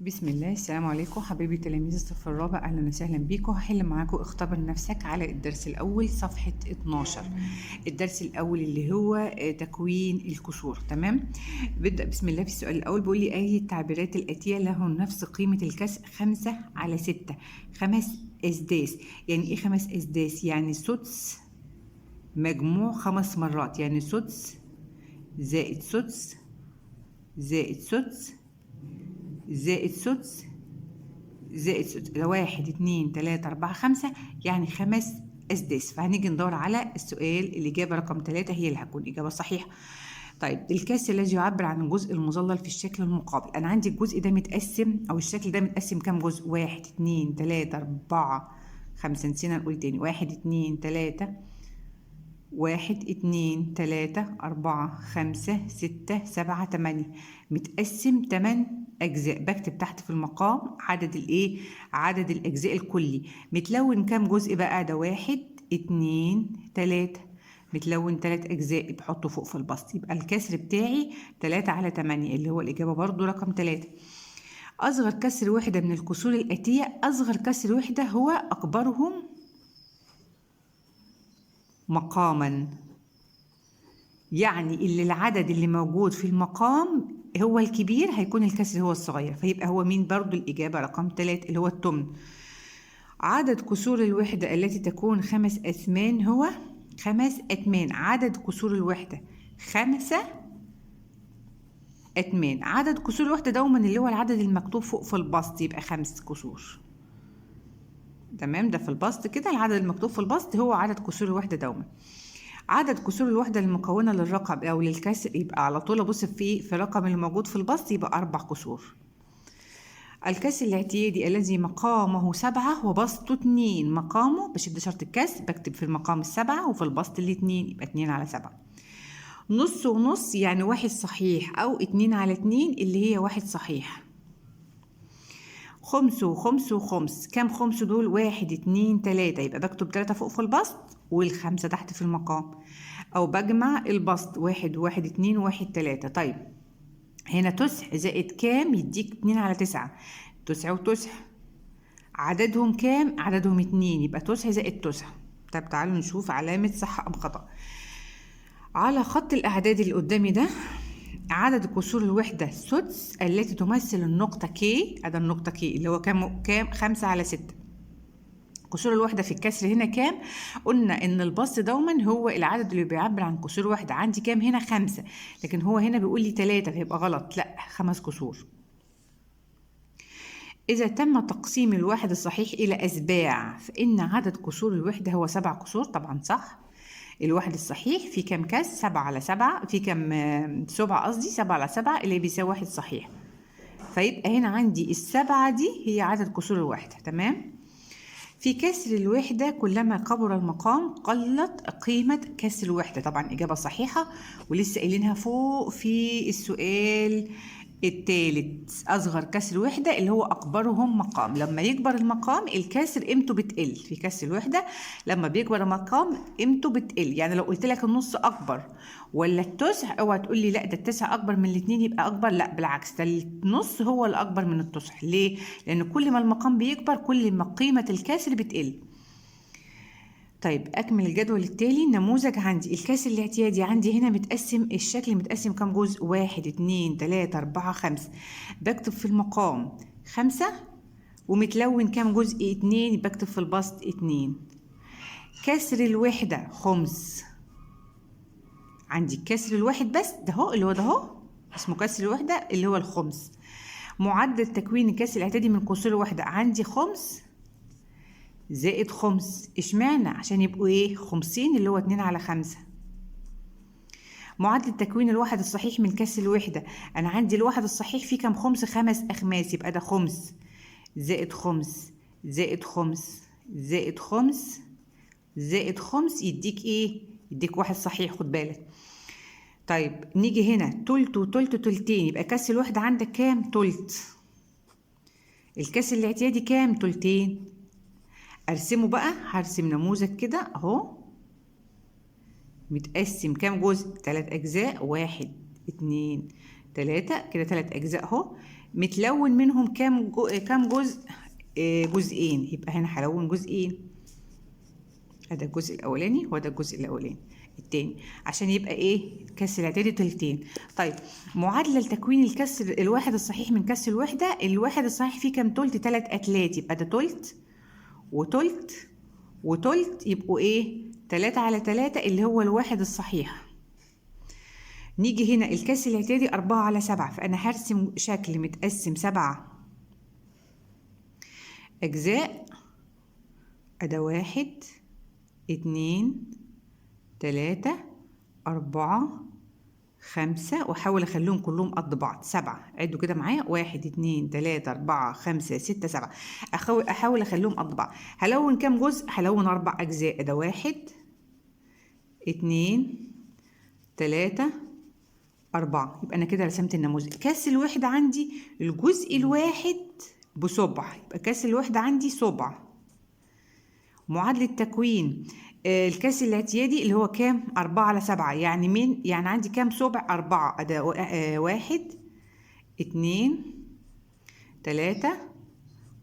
بسم الله. السلام عليكم حبايبي تلاميذ الصف الرابع، اهلا وسهلا بيكم. هحل معاكم اختبر نفسك على الدرس الاول صفحة 12. الدرس الاول اللي هو تكوين الكسور. تمام، ببدأ بسم الله. في السؤال الاول بيقول لي اي التعبيرات الاتية له نفس قيمة الكسر 5/6؟ 5 اسداس. يعني ايه 5 اسداس؟ يعني سدس مجموع 5 مرات، يعني سدس زائد سدس زائد سدس زائد سدس زائد سدس. ده 1 2 3 4 5، يعني 5 أسداس. فهنيجي ندور على السؤال، الإجابة رقم 3 هي اللي هتكون إجابة صحيحة. طيب، الكسر الذي يعبر عن الجزء المظلل في الشكل المقابل. أنا عندي الجزء ده متقسم، أو الشكل ده متقسم كام جزء؟ 1 2 3 4 5. نسينا نقول تاني 1 2 3 1 2 3 4 5 6 7 8. متقسم 8 أجزاء. بكتب تحت في المقام عدد الأجزاء الكلي. متلون كام جزء بقى؟ ده 1 2 3. متلون 3 أجزاء، بحطه فوق في البسط. يبقى الكسر بتاعي 3/8، اللي هو الإجابة برضو رقم 3. أصغر كسر وحدة من الكسور الآتية. أصغر كسر وحدة هو أكبرهم مقاما، يعني اللي العدد اللي موجود في المقام هو الكبير هيكون الكسر هو الصغير، فيبقى هو مين؟ برضو الإجابة رقم 3 اللي هو التمن. عدد كسور الوحدة التي تكون 5 أثمان هو 5 أثمان. عدد كسور الوحدة 5 أثمان. عدد كسور الوحدة دوما اللي هو العدد المكتوب فوق في البسط، يبقى 5 كسور. تمام، ده في البسط كده العدد المكتوب في البسط هو عدد كسور الوحدة دوما. عدد كسور الوحدة المكونة للرقم أو للكسر، يبقى على طول أبص في الرقم اللي موجود في البسط، يبقى 4 كسور. الكسر الاعتيادي الذي مقامه 7 وبسطه 2. مقامه بشد شرط الكسر، بكتب في المقام 7 وفي البسط 2، يبقى 2/7. نص ونص يعني 1 صحيح، أو 2/2 اللي هي 1 صحيح. خمس وخمس وخمس. كام خمس دول؟ 1 2 3، يبقى بكتب 3 فوق في البسط والخمسة تحت في المقام، أو بجمع البسط 1 1 2 1 3. طيب، هنا 9 زائد كام يديك 2/9. 9 و9 عددهم كام؟ عددهم 2، يبقى 9 زائد 9. طب تعالوا نشوف علامة صح أم خطأ. على خط الأعداد اللي قدامي ده، عدد كسور الوحدة سدس التي تمثل النقطة K. هذا النقطة K اللي هو كام؟ 5/6. كسور الوحدة في الكسر هنا كام؟ قلنا إن البسط دوما هو العدد اللي بيعبر عن كسور وحدة. عندي كام هنا؟ 5، لكن هو هنا بيقول لي 3، فيبقى غلط. لا، 5 كسور. إذا تم تقسيم الواحد الصحيح إلى أسباع، فإن عدد كسور الوحدة هو 7 كسور. طبعا صح. الواحد الصحيح في كام كسر؟ 7/7. في كام سبعة؟ قصدي 7/7 اللي بيساوي 1 صحيح. فيبقى هنا عندي ال7 دي هي عدد كسور الوحدة. تمام. في كسر الوحدة كلما كبر المقام قلت قيمة كسر الوحدة. طبعا إجابة صحيحة، ولسه قايلينها فوق في السؤال الثالث. أصغر كسر وحدة اللي هو أكبرهم مقام. لما يكبر المقام الكسر قيمته بتقل. في كسر الوحدة لما بيكبر المقام قيمته بتقل. يعني لو قلت لك النص أكبر ولا التسع، اوعى تقول لي لا ده التسع أكبر من الاتنين يبقى أكبر. لا، بالعكس، ده النص هو الأكبر من التسع. ليه؟ لأن كل ما المقام بيكبر كل ما قيمة الكسر بتقل. طيب، أكمل الجدول التالي. نموذج عندي الكسر الاعتيادي. عندي هنا متقسم، الشكل متقسم كام جزء؟ 1 2 3 4 5. بكتب في المقام 5، ومتلون كام جزء؟ 2، بكتب في البسط 2. كسر الوحدة خمس. عندي الكسر الواحد بس ده هو، اللي هو ده هو اسمه كسر الوحدة اللي هو الخمس. معدل تكوين الكسر الاعتيادي من كسور الوحدة عندي خمس زائد خمس. اشمعنى؟ عشان يبقوا ايه؟ خمسين، اللي هو 2/5. معدل تكوين الواحد الصحيح من كسر الوحدة. انا عندي الواحد الصحيح فيه كام خمس؟ 5 أخماس، يبقى ده خمس زائد خمس زائد خمس زائد خمس زائد خمس، يديك ايه؟ يديك واحد صحيح، خد بالك. طيب، نيجي هنا تلت وتلت تلتين، يبقى كسر الوحدة عندك كام؟ تلت. الكسر الاعتيادي كام؟ تلتين. ارسمه بقى. هرسم نموذج كده اهو، متقسم كام جزء؟ 3 أجزاء. 1 2 3 كده 3 أجزاء اهو. متلون منهم كام جزء؟ جزئين، يبقى هنا هلون جزئين. هذا الجزء الاولاني وده الجزء الاولاني التاني، عشان يبقى ايه؟ الكسر الاعتيادي تلتين. طيب معادله لتكوين الكسر الواحد الصحيح من كسر الوحده، الواحد الصحيح فيه كام تلت؟ 3 اتلات، يبقى ده تلت وتلت وتلت، يبقوا ايه؟ 3 على 3 اللي هو الواحد الصحيح. نيجي هنا الكسر الاعتيادي 4 على 7، فانا هرسم شكل متقسم 7 اجزاء. ادا 1 2 3 4 5، واحاول اخليهم كلهم قد بعض 7. عدوا كده معايا: 1 2 3 4 5 6 7. احاول اخليهم قد بعض. هلون كام جزء؟ هلون 4 اجزاء. ده 1 2 3 4. يبقى انا كده رسمت النموذج. كسر الوحده عندي الجزء الواحد بصبع، يبقى كسر الوحده عندي صبع. معادله تكوين الكسر الاعتيادي اللي هو كام؟ 4 على 7، يعني يعني عندي كام صبع؟ 4. ده 1 2 3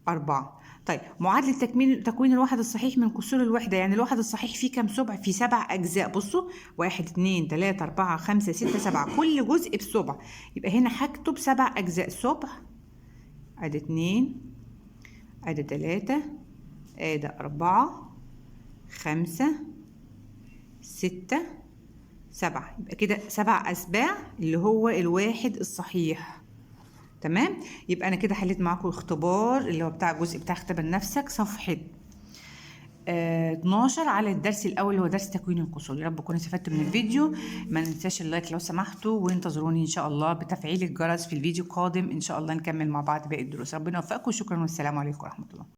4. طيب معادلة تكوين الواحد الصحيح من كسور الوحدة، يعني الواحد الصحيح فيه كام صبع؟ فيه 7 أجزاء. بصوا: 1 2 3 4 5 6 7، كل جزء بصبع. يبقى هنا هكتب 7 أجزاء صبع. أدي 2 أدي 3 أدي 4 5 6 7. يبقى كده 7 أسباع اللي هو الواحد الصحيح. تمام. يبقى انا كده حليت معاكم الاختبار اللي هو بتاع الجزء بتاع اختبر نفسك صفحه 12 على الدرس الاول اللي هو درس تكوين الكسور. يا رب تكونوا استفدتوا من الفيديو. ما ننساش اللايك لو سمحتوا، وانتظروني ان شاء الله بتفعيل الجرس في الفيديو القادم. ان شاء الله نكمل مع بعض باقي الدروس. ربنا يوفقكم. شكرا والسلام عليكم ورحمه الله.